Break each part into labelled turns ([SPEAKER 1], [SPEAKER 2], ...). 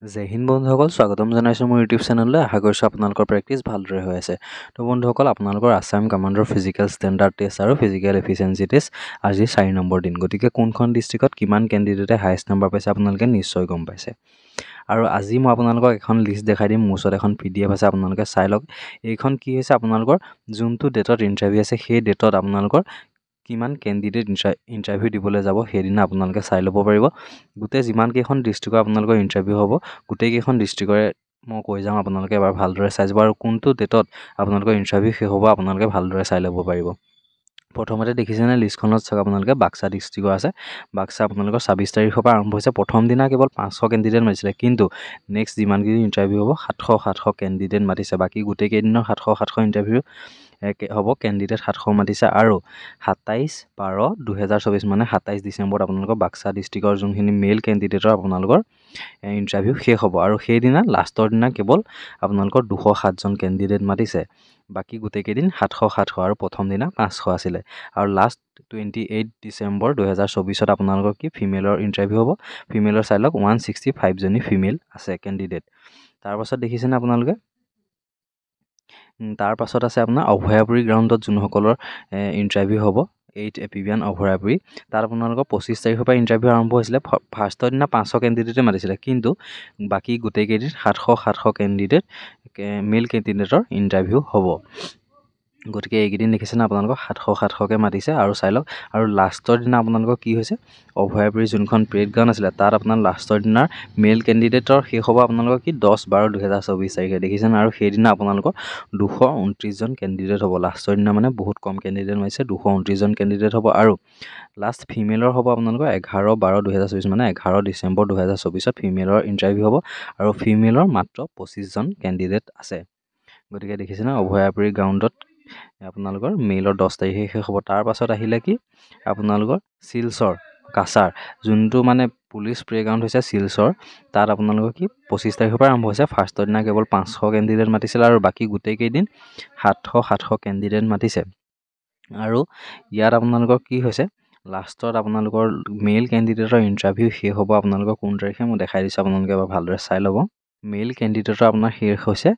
[SPEAKER 1] জয় হিন্দ বন্ধুসকল, স্বাগতম জনাইছোঁ মোৰ ইউটিউব চেনেললৈ। আশা কৰিছোঁ আপোনালোকৰ প্ৰেক্টিছ ভালদৰে হৈ আছে। তো বন্ধুসকল, আপোনালোকৰ আছাম কামাণ্ডৰ ফিজিকেল ষ্টেণ্ডাৰ্ড টেষ্ট আৰু ফিজিকেল এফিচিয়েঞ্চি টেষ্ট আজি 4 নম্বৰ দিন। গতিকে কোনখন ডিষ্ট্ৰিক্টত কিমান কেণ্ডিডেটে হায়েষ্ট নম্বৰ পাইছে আপোনালোকে নিশ্চয় গম পাইছে। আৰু আজি মই আপোনালোকক এখন লিষ্ট দেখাই দিম। মোৰ ওচৰত এখন PDF আছে, আপোনালোকে চাই লওক। এইখন কি হৈছে, আপোনালোকৰ যোনটো ডেটত ইণ্টাৰভিউ আছে সেই ডেটত আপোনালোকৰ কিমান কেণ্ডিডেট ইণ্টাৰভিউ দিবলৈ যাব সেইদিনা আপোনালোকে চাই ল'ব পাৰিব। গোটেই যিমানকেইখন ডিষ্ট্ৰিক্টৰ আপোনালোকৰ ইণ্টাৰভিউ হ'ব, গোটেইকেইখন ডিষ্ট্ৰিক্টৰে মই কৈ যাওঁ, আপোনালোকে এবাৰ ভালদৰে চাই যাব। আৰু কোনটো ডেটত আপোনালোকৰ ইণ্টাৰভিউ শেষ হ'ব আপোনালোকে ভালদৰে চাই ল'ব পাৰিব। প্ৰথমতে দেখিছেনে লিষ্টখনত চাওক, আপোনালোকে বাক্সা ডিষ্ট্ৰিক্টৰ আছে। বাক্সা আপোনালোকৰ 26 তাৰিখৰ পৰা আৰম্ভ হৈছে। প্ৰথম দিনা কেৱল 500 কেণ্ডিডেট মাতিছিলে, কিন্তু নেক্সট যিমানকেইদিন ইণ্টাৰভিউ হ'ব 700 কেণ্ডিডেট মাতিছে। বাকী গোটেইকেইদিনৰ 700 ইণ্টাৰভিউ হ'ব, কেণ্ডিডেট 700 মাতিছে। আৰু 27/12/2024 মানে 27 ডিচেম্বৰত আপোনালোকৰ বাক্সা ডিষ্ট্ৰিক্টৰ যোনখিনি মেইল কেণ্ডিডেটৰ আপোনালোকৰ ইণ্টাৰভিউ শেষ হ'ব। আৰু সেইদিনা লাষ্টৰ দিনা কেৱল আপোনালোকৰ 207জন কেণ্ডিডেট মাতিছে। বাকী গোটেইকেইদিন 700 আৰু প্ৰথম দিনা 500 আছিলে। আৰু লাষ্ট 28 ডিচেম্বৰ 2024 আপোনালোকৰ কি ফিমেলৰ ইণ্টাৰভিউ হ'ব। ফিমেলৰ চাই লওক 165জনী ফিমেল আছে কেণ্ডিডেট। তাৰপাছত দেখিছেনে আপোনালোকে, তাৰপাছত আছে আপোনাৰ অভয়াপুৰী গ্ৰাউণ্ডত যোনসকলৰ ইণ্টাৰভিউ হ'ব, 8 এপিবিয়ান অভয়াপুৰী। তাত আপোনালোকৰ 25 তাৰিখৰ পৰা ইণ্টাৰভিউ আৰম্ভ হৈছিলে। ফাৰ্ষ্টৰ দিনা 500 কেণ্ডিডেটে মাতিছিলে, কিন্তু বাকী গোটেইকেইদিন 700 কেণ্ডিডেট মেইল কেণ্ডিডেটৰ ইণ্টাৰভিউ হ'ব। গতিকে এইকেইদিন দেখিছেনে আপোনালোকক 700কে মাতিছে। আৰু চাই লওক, আৰু লাষ্টৰ দিনা আপোনালোকৰ কি হৈছে, অভয়াপুৰী যোনখন পেৰেড গ্ৰাউণ্ড আছিলে তাত আপোনাৰ লাষ্টৰ দিনাৰ মেইল কেণ্ডিডেটৰ শেষ হ'ব আপোনালোকৰ কি 10/12/2024 তাৰিখে দেখিছেনে। আৰু সেইদিনা আপোনালোকৰ 229জন কেণ্ডিডেট হ'ব। লাষ্টৰ দিনা মানে বহুত কম কেণ্ডিডেট মাতিছে, 229জন কেণ্ডিডেট হ'ব। আৰু লাষ্ট ফিমেলৰ হ'ব আপোনালোকৰ 11/12/2024 মানে 11 ডিচেম্বৰ 2024 ফিমেলৰ ইণ্টাৰভিউ হ'ব। আৰু ফিমেলৰ মাত্ৰ 25জন কেণ্ডিডেট আছে। গতিকে দেখিছেনে অভয়াপুৰী গ্ৰাউণ্ডত আপোনালোকৰ মেইলৰ 10 তাৰিখে শেষ হ'ব। তাৰপাছত আহিলে কি আপোনালোকৰ শিলচৰ কাছাৰ, যোনটো মানে পুলিচ প্লে গ্ৰাউণ্ড হৈছে শিলচৰ, তাত আপোনালোকৰ কি 25 তাৰিখৰ পৰা আৰম্ভ হৈছে। ফাৰ্ষ্টৰ দিনা কেৱল 500 কেণ্ডিডেট মাতিছিল, আৰু বাকী গোটেইকেইদিন 700 কেণ্ডিডেট মাতিছে। আৰু ইয়াত আপোনালোকৰ কি হৈছে, লাষ্টত আপোনালোকৰ মেইল কেণ্ডিডেটৰ ইণ্টাৰভিউ শেষ হ'ব আপোনালোকৰ কোন তাৰিখে মই দেখাই দিছোঁ, আপোনালোকে এবাৰ ভালদৰে চাই ল'ব। মেইল কেণ্ডিডেটৰ আপোনাৰ শেষ হৈছে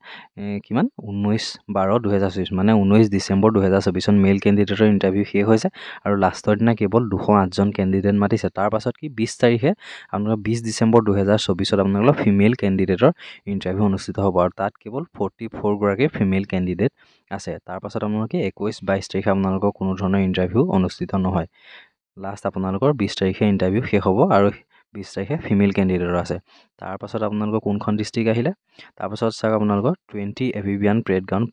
[SPEAKER 1] কিমান 19/12/2024 মানে 19 ডিচেম্বৰ 2024 মেইল কেণ্ডিডেটৰ ইণ্টাৰভিউ শেষ হৈছে। আৰু লাষ্টৰ দিনা কেৱল 208জন কেণ্ডিডেট মাতিছে। তাৰপাছত কি 20 তাৰিখে আপোনালোকৰ 20 ডিচেম্বৰ 2024 আপোনালোকৰ ফিমেল কেণ্ডিডেটৰ ইণ্টাৰভিউ অনুষ্ঠিত হ'ব। আৰু তাত কেৱল 44গৰাকী ফিমেল কেণ্ডিডেট আছে। তাৰপাছত আপোনালোকে 21-22 তাৰিখে আপোনালোকৰ কোনো ধৰণৰ ইণ্টাৰভিউ অনুষ্ঠিত নহয়। লাষ্ট আপোনালোকৰ 20 তাৰিখে ইণ্টাৰভিউ শেষ হ'ব, আৰু 20 তাৰিখে ফিমেল কেণ্ডিডেটৰ আছে। তাৰপাছত আপোনালোকৰ কোনখন ডিষ্ট্ৰিক্ট আহিলে, তাৰপাছত চাওক আপোনালোকৰ 20 এপিবিয়ান পেৰেড গ্ৰাউণ্ড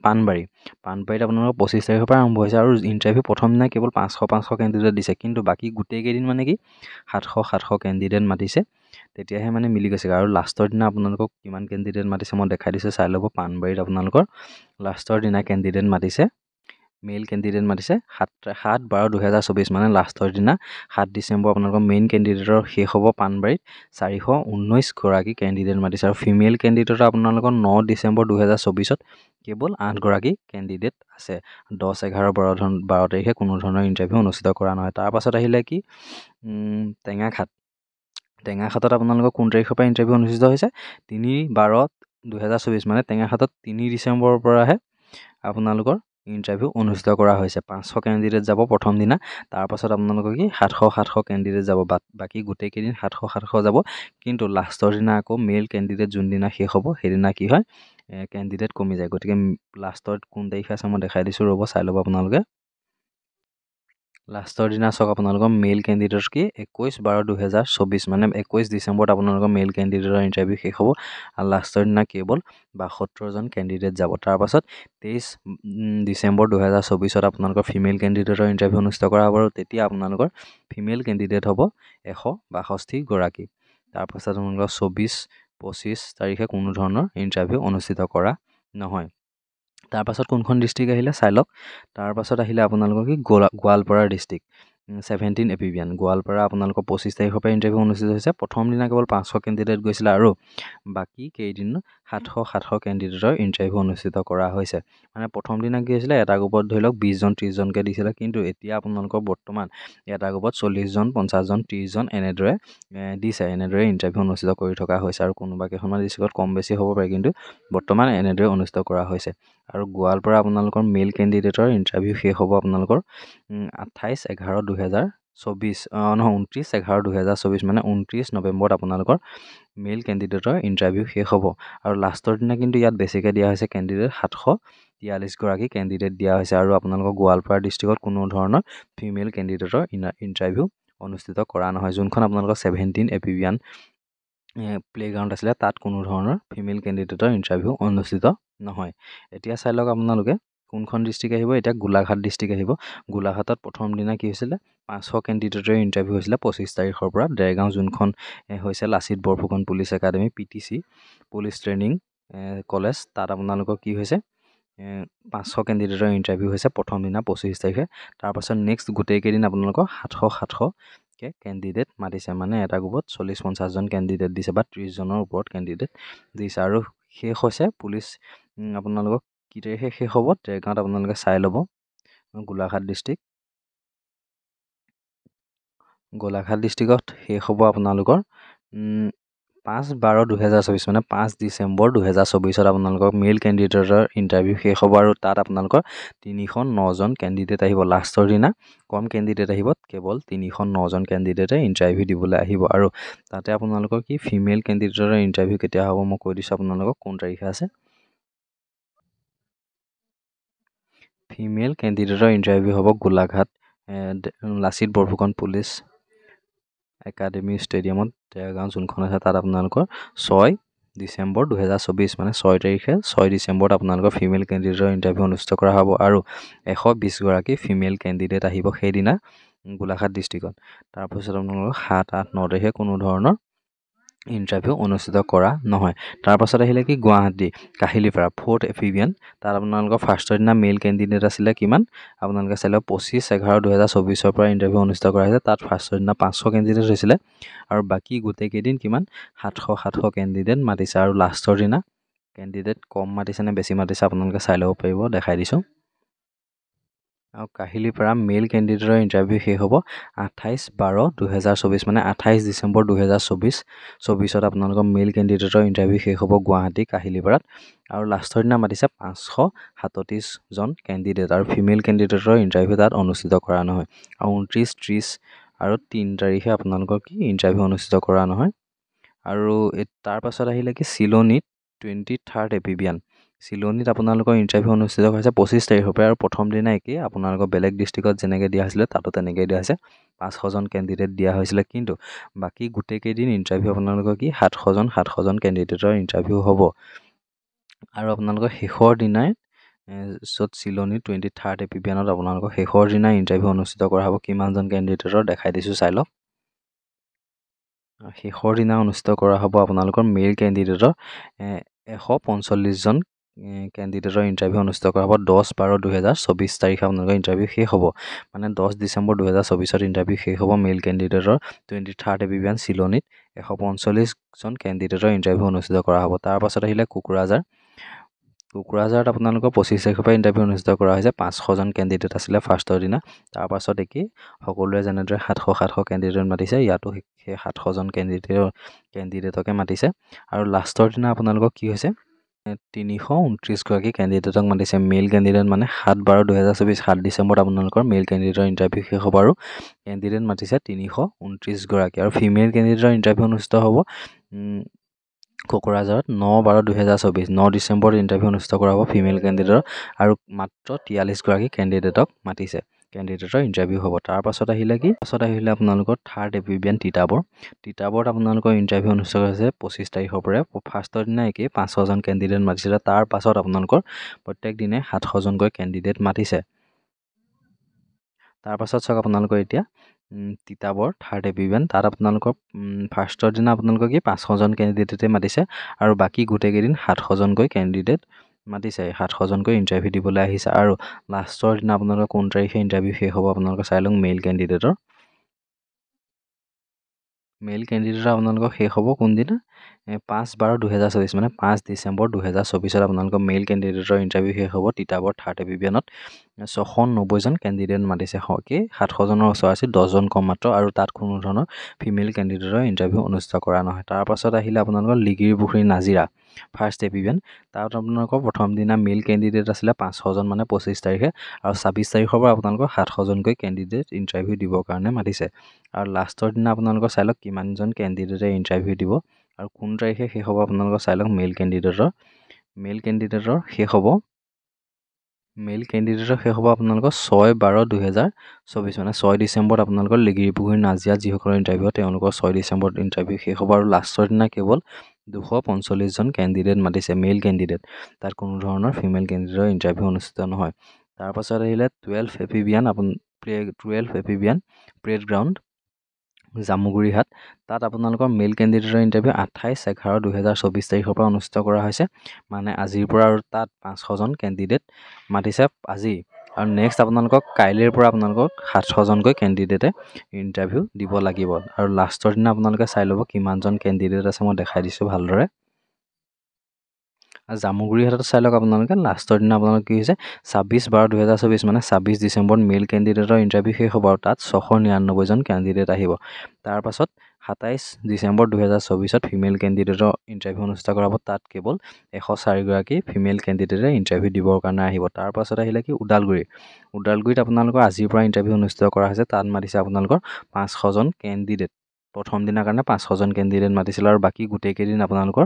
[SPEAKER 1] পাণবাৰীত আপোনালোকৰ 25 তাৰিখৰ পৰা আৰম্ভ হৈছে। আৰু ইণ্টাৰভিউ প্ৰথম দিনা কেৱল 500 কেণ্ডিডেট দিছে, কিন্তু বাকী গোটেইকেইদিন মানে কি 700 কেণ্ডিডেট মাতিছে। তেতিয়াহে মানে মিলি গৈছে। আৰু লাষ্টৰ দিনা আপোনালোকক কিমান কেণ্ডিডেট মাতিছে মই দেখাই দিছোঁ, চাই ল'ব। পাণবাৰীত আপোনালোকৰ লাষ্টৰ দিনা কেণ্ডিডেট মাতিছে, মেইল কেণ্ডিডেট মাতিছে 7/12/2024 মানে লাষ্টৰ দিনা 7 ডিচেম্বৰ আপোনালোকৰ মেইন কেণ্ডিডেটৰ শেষ হ'ব। পাণবাৰীত 419গৰাকী কেণ্ডিডেট মাতিছে। আৰু ফিমেল কেণ্ডিডেটৰ আপোনালোকৰ 9 ডিচেম্বৰ 2024 কেৱল 8গৰাকী কেণ্ডিডেট আছে। 10-11-12 তাৰিখে কোনো ধৰণৰ ইণ্টাৰভিউ অনুষ্ঠিত কৰা নহয়। তাৰপাছত আহিলে কি টেঙাখাটত আপোনালোকৰ কোন তাৰিখৰ পৰা ইণ্টাৰভিউ অনুষ্ঠিত হৈছে, 3/12/2024 মানে টেঙাখাটত 3 ডিচেম্বৰৰ পৰাহে আপোনালোকৰ ইণ্টাৰভিউ অনুষ্ঠিত কৰা হৈছে। 500 কেণ্ডিডেট যাব প্ৰথম দিনা। তাৰপাছত আপোনালোকৰ কি 700 কেণ্ডিডেট যাব। বাকী গোটেইকেইদিন 700 যাব, কিন্তু লাষ্টৰ দিনা আকৌ মেইল কেণ্ডিডেট যোনদিনা শেষ হ'ব সেইদিনা কি হয়, কেণ্ডিডেট কমি যায়। গতিকে লাষ্টত কোন তাৰিখে আছে মই দেখাই দিছোঁ, ৰ'ব চাই ল'ব আপোনালোকে। লাষ্টৰ দিনা চাওক আপোনালোকৰ মেইল কেণ্ডিডেট কি 21/12/2024 মানে 21 ডিচেম্বৰত আপোনালোকৰ মেইল কেণ্ডিডেটৰ ইণ্টাৰভিউ শেষ হ'ব। আৰু লাষ্টৰ দিনা কেৱল 72জন কেণ্ডিডেট যাব। তাৰপাছত 23 ডিচেম্বৰ 2024 আপোনালোকৰ ফিমেল কেণ্ডিডেটৰ ইণ্টাৰভিউ অনুষ্ঠিত কৰা হ'ব। আৰু তেতিয়া আপোনালোকৰ ফিমেল কেণ্ডিডেট হ'ব 162গৰাকী। তাৰপাছত আপোনালোকৰ 24-25 তাৰিখে কোনো ধৰণৰ ইণ্টাৰভিউ অনুষ্ঠিত কৰা নহয়। তাৰপাছত কোনখন ডিষ্ট্ৰিক্ট আহিলে চাই লওক। তাৰপাছত আহিলে আপোনালোকৰ কি গোৱালপাৰা ডিষ্ট্ৰিক্ট। 17 এপিবিয়ান গোৱালপাৰা আপোনালোকৰ 25 তাৰিখৰ পৰা ইণ্টাৰভিউ অনুষ্ঠিত হৈছে। প্ৰথম দিনা কেৱল 500 কেণ্ডিডেট গৈছিলে আৰু বাকী কেইদিন 700 কেণ্ডিডেটৰ ইণ্টাৰভিউ অনুষ্ঠিত কৰা হৈছে। মানে প্ৰথম দিনা কি হৈছিলে, এটা গ্ৰুপত ধৰি লওক 20 জন 30 জনকৈ দিছিলে, কিন্তু এতিয়া আপোনালোকৰ বৰ্তমান এটা গ্ৰুপত 40 জন 50 জন 30 জন এনেদৰে দিছে। এনেদৰে ইণ্টাৰভিউ অনুষ্ঠিত কৰি থকা হৈছে আৰু কোনোবা কেইখনমান ডিষ্ট্ৰিক্টত কম বেছি হ'ব পাৰে, কিন্তু বৰ্তমান এনেদৰে অনুষ্ঠিত কৰা হৈছে। আৰু গোৱালপাৰা আপোনালোকৰ মেইল কেণ্ডিডেটৰ ইণ্টাৰভিউ শেষ হ'ব আপোনালোকৰ 28/11/2024 নহয় 29/11/2024 মানে 29 নৱেম্বৰত আপোনালোকৰ মেইল কেণ্ডিডেটৰ ইণ্টাৰভিউ শেষ হ'ব। আৰু লাষ্টৰ দিনা কিন্তু ইয়াত বেছিকৈ দিয়া হৈছে কেণ্ডিডেট 743 গৰাকী কেণ্ডিডেট দিয়া হৈছে। আৰু আপোনালোকৰ গোৱালপাৰা ডিষ্ট্ৰিক্টত কোনো ধৰণৰ ফিমেল কেণ্ডিডেটৰ ইণ্টাৰভিউ অনুষ্ঠিত কৰা নহয়। যোনখন আপোনালোকৰ 17 এপিবিয়ান প্লে'গ্ৰাউণ্ড আছিলে, তাত কোনো ধৰণৰ ফিমেল কেণ্ডিডেটৰ ইণ্টাৰভিউ অনুষ্ঠিত নহয়। এতিয়া চাই লওক আপোনালোকে কোনখন ডিষ্ট্ৰিক্ট আহিব। এতিয়া গোলাঘাট ডিষ্ট্ৰিক্ট আহিব। গোলাঘাটত প্ৰথম দিনা কি হৈছিলে, 500 কেণ্ডিডেটৰ ইণ্টাৰভিউ হৈছিলে 25 তাৰিখৰ পৰা। দেৰগাঁও যোনখন হৈছে Lachit Borphukan police academy PTC police training college, তাত আপোনালোকৰ কি হৈছে 500 কেণ্ডিডেটৰ ইণ্টাৰভিউ হৈছে প্ৰথম দিনা 25 তাৰিখে। তাৰপাছত নেক্সট গোটেইকেইদিন আপোনালোকৰ 700কে কেণ্ডিডেট মাতিছে। মানে এটা গ্ৰুপত 40-50 জন কেণ্ডিডেট দিছে বা 30 জনৰ ওপৰত কেণ্ডিডেট দিছে। আৰু শেষ হৈছে পুলিচ আপোনালোকৰ কি তাৰিখে শেষ হ'ব, দেৰগাঁৱত আপোনালোকে চাই ল'ব। গোলাঘাট ডিষ্ট্ৰিক্টত শেষ হ'ব আপোনালোকৰ 5/12/2024 মানে 5 ডিচেম্বৰ 2024 আপোনালোকৰ মেইল কেণ্ডিডেটৰ ইণ্টাৰভিউ শেষ হ'ব। আৰু তাত আপোনালোকৰ 309 জন কেণ্ডিডেট আহিব। লাষ্টৰ দিনা কম কেণ্ডিডেট আহিব, কেৱল 309 জন কেণ্ডিডেটে ইণ্টাৰভিউ দিবলৈ আহিব। আৰু তাতে আপোনালোকৰ কি ফিমেল কেণ্ডিডেটৰ ইণ্টাৰভিউ কেতিয়া হ'ব মই কৈ দিছোঁ আপোনালোকক কোন তাৰিখে আছে। ফিমেল কেণ্ডিডেটৰ ইণ্টাৰভিউ হ'ব গোলাঘাট লাচিত বৰফুকন পুলিচ একাডেমি ষ্টেডিয়ামত, দেৰগাঁও যোনখন আছে, তাত আপোনালোকৰ 6 ডিচেম্বৰ 2024 মানে 6 তাৰিখে 6 ডিচেম্বৰত আপোনালোকৰ ফিমেল কেণ্ডিডেটৰ ইণ্টাৰভিউ অনুষ্ঠিত কৰা হ'ব। আৰু 120 গৰাকী ফিমেল কেণ্ডিডেট আহিব সেইদিনা গোলাঘাট ডিষ্ট্ৰিক্টত। তাৰপিছত আপোনালোকৰ 7, 8, 9 তাৰিখে কোনো ধৰণৰ ইণ্টাৰভিউ অনুষ্ঠিত কৰা নহয়। তাৰপাছত আহিলে কি গুৱাহাটী কাহিলীপাৰা 4th এপিবিয়ান, তাত আপোনালোকৰ ফাৰ্ষ্টৰ দিনা মেইল কেণ্ডিডেট আছিলে কিমান আপোনালোকে চাই লওক 25/11/2024 পৰা ইণ্টাৰভিউ অনুষ্ঠিত কৰা হৈছে। তাত ফাৰ্ষ্টৰ দিনা 500 কেণ্ডিডেট হৈছিলে আৰু বাকী গোটেইকেইদিন কিমান 700 কেণ্ডিডেট মাতিছে। আৰু লাষ্টৰ দিনা কেণ্ডিডেট কম মাতিছে নে বেছি মাতিছে আপোনালোকে চাই ল'ব পাৰিব, দেখাই দিছোঁ। আৰু কাহিলীপাৰা মেইল কেণ্ডিডেটৰ ইণ্টাৰভিউ শেষ হ'ব 28/12/2024 মানে 28 ডিচেম্বৰ 2024 আপোনালোকৰ মেইল কেণ্ডিডেটৰ ইণ্টাৰভিউ শেষ হ'ব গুৱাহাটী কাহিলীপাৰাত। আৰু লাষ্টৰ দিনা মাতিছে 537 জন কেণ্ডিডেট আৰু ফিমেল কেণ্ডিডেটৰ ইণ্টাৰভিউ তাত অনুষ্ঠিত কৰা নহয়। আৰু 29, 30 আৰু 3 তাৰিখে আপোনালোকৰ কি ইণ্টাৰভিউ অনুষ্ঠিত কৰা নহয়। আৰু তাৰপাছত আহিলে কি চিলনীত 23rd এপিবিয়ান, চিলনীত আপোনালোকৰ ইণ্টাৰভিউ অনুষ্ঠিত হৈছে 25 তাৰিখৰ পৰা। আৰু প্ৰথম দিনা একেই আপোনালোকৰ বেলেগ ডিষ্ট্ৰিক্টত যেনেকৈ দিয়া হৈছিলে তাতো তেনেকৈ দিয়া হৈছে, 500 জন কেণ্ডিডেট দিয়া হৈছিলে, কিন্তু বাকী গোটেইকেইদিন ইণ্টাৰভিউ আপোনালোকৰ কি 700 জন কেণ্ডিডেটৰ ইণ্টাৰভিউ হ'ব। আৰু আপোনালোকৰ শেষৰ দিনাই য'ত চিলনী 23rd এপিবিয়ানত আপোনালোকৰ শেষৰ দিনাই ইণ্টাৰভিউ অনুষ্ঠিত কৰা হ'ব কিমানজন কেণ্ডিডেটৰ দেখাই দিছোঁ চাই লওক। শেষৰ দিনা অনুষ্ঠিত কৰা হ'ব আপোনালোকৰ মেইল কেণ্ডিডেটৰ 145 জন কেণ্ডিডেটৰ ইণ্টাৰভিউ অনুষ্ঠিত কৰা হ'ব 10/12/2024 তাৰিখে আপোনালোকৰ ইণ্টাৰভিউ শেষ হ'ব। মানে 10 ডিচেম্বৰ 2024 ইণ্টাৰভিউ শেষ হ'ব মেইল কেণ্ডিডেটৰ 23rd এপিবিয়ান চিলনীত 145 জন কেণ্ডিডেটৰ ইণ্টাৰভিউ অনুষ্ঠিত কৰা হ'ব। তাৰপাছত আহিলে কোকৰাঝাৰত আপোনালোকৰ 25 তাৰিখৰ পৰা ইণ্টাৰভিউ অনুষ্ঠিত কৰা হৈছে। 500 জন কেণ্ডিডেট আছিলে ফাৰ্ষ্টৰ দিনা। তাৰপাছত একেই সকলোৱে যেনেদৰে 700 কেণ্ডিডেট মাতিছে, ইয়াতো সেই 700 জন কেণ্ডিডেটকে মাতিছে। আৰু লাষ্টৰ দিনা আপোনালোকৰ কি হৈছে 329 গৰাকী কেণ্ডিডেটক মাতিছে। মেইল কেণ্ডিডেট মানে 7/12/2024 7 ডিচেম্বৰত আপোনালোকৰ মেইল কেণ্ডিডেটৰ ইণ্টাৰভিউ শেষ হ'ব আৰু কেণ্ডিডেট মাতিছে 329 গৰাকী। আৰু ফিমেল কেণ্ডিডেটৰ ইণ্টাৰভিউ অনুষ্ঠিত হ'ব কোকৰাঝাৰত 9/12/2024 9 ডিচেম্বৰত ইণ্টাৰভিউ অনুষ্ঠিত কৰা হ'ব ফিমেল কেণ্ডিডেটৰ। আৰু মাত্ৰ 43 গৰাকী কেণ্ডিডেটক মাতিছে, কেণ্ডিডেটৰ ইণ্টাৰভিউ হ'ব। তাৰপাছত আহিলে আপোনালোকৰ 3rd এপিবিয়ান তিতাবৰত আপোনালোকৰ ইণ্টাৰভিউ অনুষ্ঠিত হৈছে 25 তাৰিখৰ পৰা। ফাৰ্ষ্টৰ দিনা একেই 500 জন কেণ্ডিডেট মাতিছিলে। তাৰ পাছত আপোনালোকৰ প্ৰত্যেক দিনে 700 জনকৈ কেণ্ডিডেট মাতিছে। তাৰপাছত চাওক আপোনালোকৰ এতিয়া তিতাবৰ 3rd এপিবিয়ান, তাত আপোনালোকৰ ফাৰ্ষ্টৰ দিনা আপোনালোকৰ কি 500 জন কেণ্ডিডেটে মাতিছে আৰু বাকী গোটেইকেইদিন 700 জনকৈ কেণ্ডিডেট মাতিছে 700জনকৈ ইণ্টাৰভিউ দিবলৈ আহিছে আৰু লাষ্টৰ দিনা আপোনালোকৰ কোন তাৰিখে ইণ্টাৰভিউ শেষ হ'ব আপোনালোকে চাই লওক মেইল কেণ্ডিডেটৰ আপোনালোকৰ শেষ হ'ব কোনদিনা 5/12/2024 মানে 5 ডিচেম্বৰ 2024 আপোনালোকৰ মেইল কেণ্ডিডেটৰ ইণ্টাৰভিউ শেষ হ'ব তিতাবৰ থাৰ্ড এপিবিয়ানত 690জন কেণ্ডিডেট মাতিছে কি 700জনৰ ওচৰা-ওচৰি 10জন কম মাত্ৰ আৰু তাত কোনো ধৰণৰ ফিমেল কেণ্ডিডেটৰ ইণ্টাৰভিউ অনুষ্ঠিত কৰা নহয় তাৰ পাছত আহিলে আপোনালোকৰ লিগিৰিপুখুৰী নাজিৰা ফাৰ্ষ্ট এপিবিয়ান তাত আপোনালোকৰ প্ৰথম দিনা মেইল কেণ্ডিডেট আছিলে 500জন মানে 25 তাৰিখে আৰু 26 তাৰিখৰ পৰা আপোনালোকৰ 700জনকৈ কেণ্ডিডেট ইণ্টাৰভিউ দিবৰ কাৰণে মাতিছে আৰু লাষ্টৰ দিনা আপোনালোকৰ চাই লওক কিমানজন কেণ্ডিডেটে ইণ্টাৰভিউ দিব আৰু কোন তাৰিখে শেষ হ'ব আপোনালোকৰ চাই লওক মেইল কেণ্ডিডেটৰ শেষ হ'ব আপোনালোকৰ 6/12/2024 মানে 6 ডিচেম্বৰত আপোনালোকৰ লিগিৰিপুখুৰী নাজিৰা যিসকলৰ ইণ্টাৰভিউ তেওঁলোকৰ 6 ডিচেম্বৰত ইণ্টাৰভিউ শেষ হ'ব আৰু লাষ্টৰ দিনা কেৱল 245জন কেণ্ডিডেট মাতিছে মেইল কেণ্ডিডেট তাত কোনো ধৰণৰ ফিমেল কেণ্ডিডেটৰ ইণ্টাৰভিউ অনুষ্ঠিত নহয় তাৰ পাছত আহিলে 12 এপিবিয়ান প্ৰেড গ্ৰাউণ্ড জামুগুৰিহাট তাত আপোনালোকৰ মেইল কেণ্ডিডেটৰ ইণ্টাৰভিউ 28/11/2024 তাৰিখৰ পৰা অনুষ্ঠিত কৰা হৈছে মানে আজিৰ পৰা আৰু তাত 500জন কেণ্ডিডেট মাতিছে আজি আৰু নেক্সট আপোনালোকক কাইলৈৰ পৰা আপোনালোকক 700জনকৈ কেণ্ডিডেটে ইণ্টাৰভিউ দিব লাগিব আৰু লাষ্টৰ দিনা আপোনালোকে চাই ল'ব কিমানজন কেণ্ডিডেট আছে মই দেখাই দিছোঁ ভালদৰে জামুগুৰিহাটত চাই লওক আপোনালোকে লাষ্টৰ দিনা আপোনালোকৰ কি হৈছে 26/12/2024 মানে 26 ডিচেম্বৰত মেইল কেণ্ডিডেটৰ ইণ্টাৰভিউ শেষ হ'ব আৰু তাত 699জন কেণ্ডিডেট আহিব তাৰ পাছত 27 ডিচেম্বৰ 2024 ফিমেল কেণ্ডিডেটৰ ইণ্টাৰভিউ অনুষ্ঠিত কৰা হ'ব তাত কেৱল 104গৰাকী ফিমেল কেণ্ডিডেটে ইণ্টাৰভিউ দিবৰ কাৰণে আহিব তাৰ পাছত আহিলে কি ওদালগুৰিত আপোনালোকৰ আজিৰ পৰা ইণ্টাৰভিউ অনুষ্ঠিত কৰা হৈছে তাত মাতিছে আপোনালোকৰ 500জন কেণ্ডিডেট প্ৰথম দিনাৰ কাৰণে 500জন কেণ্ডিডেট মাতিছিল আৰু বাকী গোটেই কেইদিন আপোনালোকৰ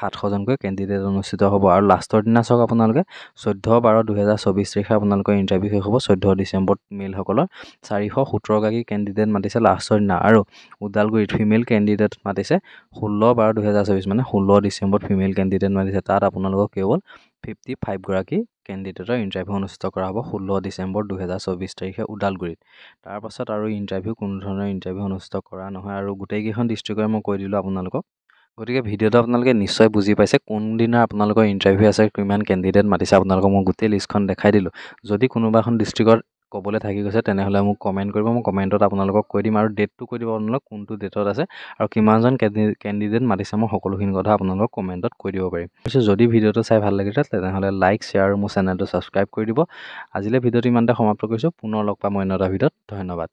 [SPEAKER 1] 700জনকৈ কেণ্ডিডেট অনুষ্ঠিত হ'ব আৰু লাষ্টৰ দিনা চাওক আপোনালোকে 14/12/2024 তাৰিখে আপোনালোকৰ ইণ্টাৰভিউ শেষ হ'ব 14 ডিচেম্বৰত মেইলসকলৰ 417গৰাকী কেণ্ডিডেট মাতিছে লাষ্টৰ দিনা আৰু ওদালগুৰিত ফিমেল কেণ্ডিডেট মাতিছে 16/12/2024 মানে 16 ডিচেম্বৰত ফিমেল কেণ্ডিডেট মাতিছে তাত আপোনালোকক কেৱল 55গৰাকী কেণ্ডিডেটৰ ইণ্টাৰভিউ অনুষ্ঠিত কৰা হ'ব 16 ডিচেম্বৰ 2024 তাৰিখে ওদালগুৰিত তাৰ পাছত আৰু কোনো ধৰণৰ ইণ্টাৰভিউ অনুষ্ঠিত কৰা নহয় আৰু গোটেইকেইখন ডিষ্ট্ৰিক্টৰে মই কৈ দিলোঁ আপোনালোকক গতিকে ভিডিঅ'টো আপোনালোকে নিশ্চয় বুজি পাইছে কোনদিনা আপোনালোকৰ ইণ্টাৰভিউ আছে কিমান কেণ্ডিডেট মাতিছে আপোনালোকক মই গোটেই লিষ্টখন দেখাই দিলোঁ যদি কোনোবা এখন ডিষ্ট্ৰিক্টত ক'বলৈ থাকি গৈছে তেনেহ'লে মোক কমেণ্ট কৰিব মই কমেণ্টত আপোনালোকক কৈ দিম আৰু ডেটটো কৈ দিব আপোনালোক কোনটো ডেটত আছে আৰু কিমানজন কেণ্ডিডেট মাতিছে মই সকলোখিনি কথা আপোনালোকক কমেণ্টত কৈ দিব পাৰিম যদি ভিডিঅ'টো চাই ভাল লাগিছে তেনেহ'লে লাইক শ্বেয়াৰ আৰু মোৰ চেনেলটো ছাবস্ক্ৰাইব কৰি দিব আজিলৈ ভিডিঅ'টো ইমানতে সমাপ্ত কৰিছোঁ পুনৰ লগ পাম অন্য এটা ভিডিঅ'ত ধন্যবাদ